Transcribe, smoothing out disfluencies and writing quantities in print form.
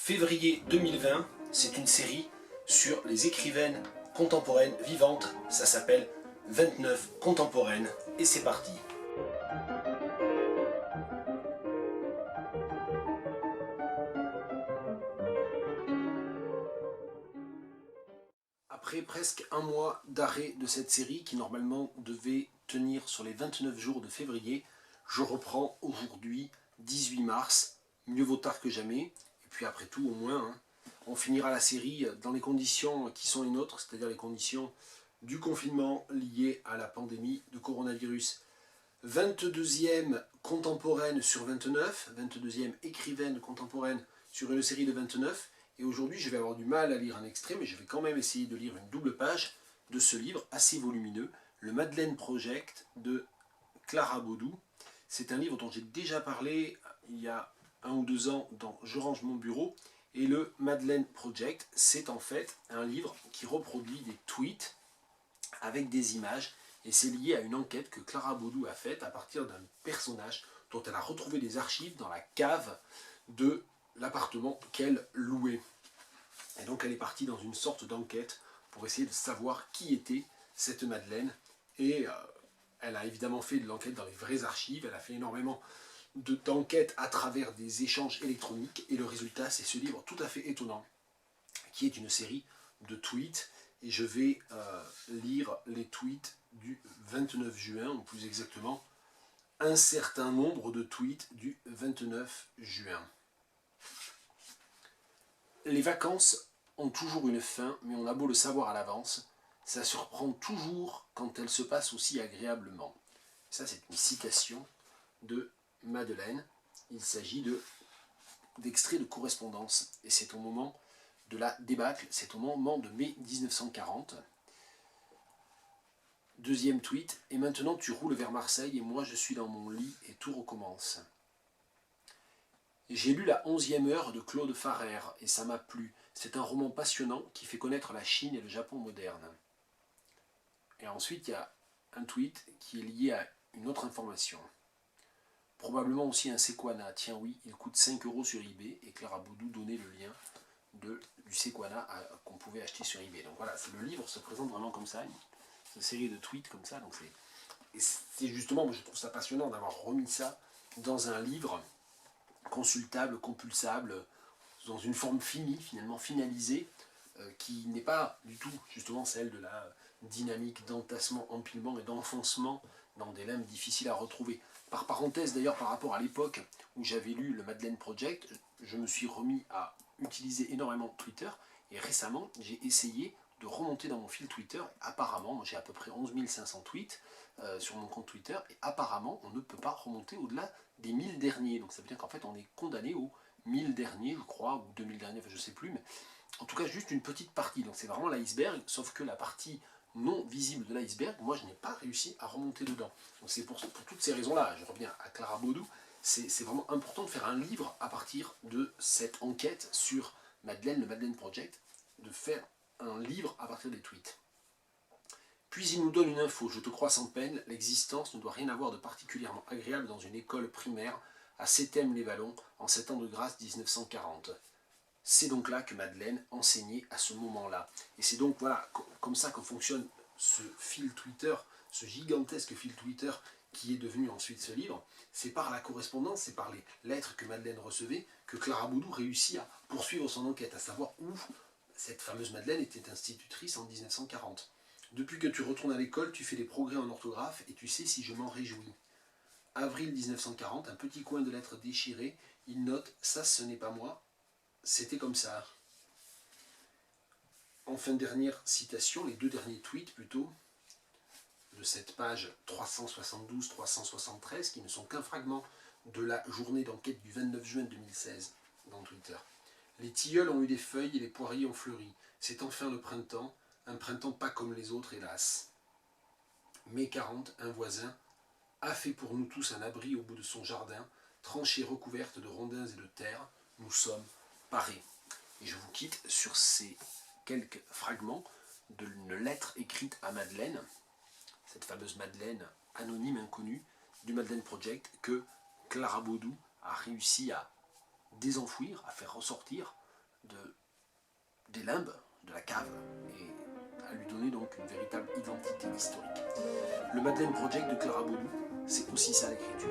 Février 2020, c'est une série sur les écrivaines contemporaines vivantes. Ça s'appelle 29 contemporaines et c'est parti. Après presque un mois d'arrêt de cette série qui normalement devait tenir sur les 29 jours de février, je reprends aujourd'hui 18 mars, mieux vaut tard que jamais, et puis après tout au moins, on finira la série dans les conditions qui sont les nôtres, c'est-à-dire les conditions du confinement lié à la pandémie de coronavirus. 22e contemporaine sur 29, 22e écrivaine contemporaine sur une série de 29, et aujourd'hui je vais avoir du mal à lire un extrait, mais je vais quand même essayer de lire une double page de ce livre assez volumineux, le Madeleine Project de Clara Baudou. C'est un livre dont j'ai déjà parlé il y a 1 ou 2 ans dans Je range mon bureau, et le Madeleine Project, c'est en fait un livre qui reproduit des tweets avec des images, et c'est lié à une enquête que Clara Baudou a faite à partir d'un personnage dont elle a retrouvé des archives dans la cave de l'appartement qu'elle louait. Et donc elle est partie dans une sorte d'enquête pour essayer de savoir qui était cette Madeleine, et elle a évidemment fait de l'enquête dans les vraies archives, elle a fait énormément d'enquêtes à travers des échanges électroniques, et le résultat c'est ce livre tout à fait étonnant, qui est une série de tweets, et je vais lire les tweets du 29 juin, ou plus exactement, un certain nombre de tweets du 29 juin. Les vacances ont toujours une fin, mais on a beau le savoir à l'avance, ça surprend toujours quand elles se passent aussi agréablement. Ça, c'est une citation de Madeleine. Il s'agit d'extraits de correspondance, et c'est au moment de la débâcle, c'est au moment de mai 1940. Deuxième tweet, et maintenant tu roules vers Marseille et moi je suis dans mon lit et tout recommence. J'ai lu la 11e heure de Claude Farrère et ça m'a plu. C'est un roman passionnant qui fait connaître la Chine et le Japon moderne. Et ensuite il y a un tweet qui est lié à une autre information. Probablement aussi un Sequana. Tiens oui, il coûte 5 € sur eBay, et Clara Baudou donnait le lien du Sequana qu'on pouvait acheter sur eBay. Donc voilà, le livre se présente vraiment comme ça, une série de tweets comme ça. Donc c'est justement, moi je trouve ça passionnant d'avoir remis ça dans un livre consultable, compulsable, dans une forme finie, finalement finalisée, qui n'est pas du tout justement celle de la dynamique d'entassement, empilement et d'enfoncement dans des limbes difficiles à retrouver. Par parenthèse d'ailleurs, par rapport à l'époque où j'avais lu le Madeleine Project, je me suis remis à utiliser énormément Twitter, et récemment j'ai essayé de remonter dans mon fil Twitter. Apparemment, j'ai à peu près 11 500 tweets sur mon compte Twitter, et apparemment on ne peut pas remonter au-delà des 1000 derniers, donc ça veut dire qu'en fait on est condamné aux 1000 derniers, je crois, ou 2000 derniers, enfin, je sais plus, mais en tout cas juste une petite partie, donc c'est vraiment l'iceberg, sauf que la partie non visible de l'iceberg, moi je n'ai pas réussi à remonter dedans. Donc c'est pour toutes ces raisons-là, je reviens à Clara Baudou, c'est vraiment important de faire un livre à partir de cette enquête sur Madeleine, le Madeleine Project, de faire un livre à partir des tweets. Puis il nous donne une info, je te crois sans peine, l'existence ne doit rien avoir de particulièrement agréable dans une école primaire à Séthème-les-Vallons en 7 ans de grâce 1940. C'est donc là que Madeleine enseignait à ce moment-là. Et c'est donc voilà, comme ça que fonctionne ce fil Twitter, ce gigantesque fil Twitter qui est devenu ensuite ce livre. C'est par la correspondance, c'est par les lettres que Madeleine recevait que Clara Baudou réussit à poursuivre son enquête, à savoir où cette fameuse Madeleine était institutrice en 1940. Depuis que tu retournes à l'école, tu fais des progrès en orthographe et tu sais si je m'en réjouis. Avril 1940, un petit coin de lettres déchiré, il note « ça ce n'est pas moi, c'était comme ça ». Enfin, dernière citation, les 2 derniers tweets plutôt, de cette page 372-373, qui ne sont qu'un fragment de la journée d'enquête du 29 juin 2016 dans Twitter. Les tilleuls ont eu des feuilles et les poiriers ont fleuri. C'est enfin le printemps, un printemps pas comme les autres, hélas. Mai 40, un voisin a fait pour nous tous un abri au bout de son jardin, tranchée recouverte de rondins et de terre. Nous sommes parés. Et je vous quitte sur ces quelques fragments d'une lettre écrite à Madeleine, cette fameuse Madeleine anonyme, inconnue, du Madeleine Project, que Clara Baudou a réussi à désenfouir, à faire ressortir des limbes, de la cave, et à lui donner donc une véritable identité historique. Le Madeleine Project de Clara Baudou, c'est aussi ça l'écriture.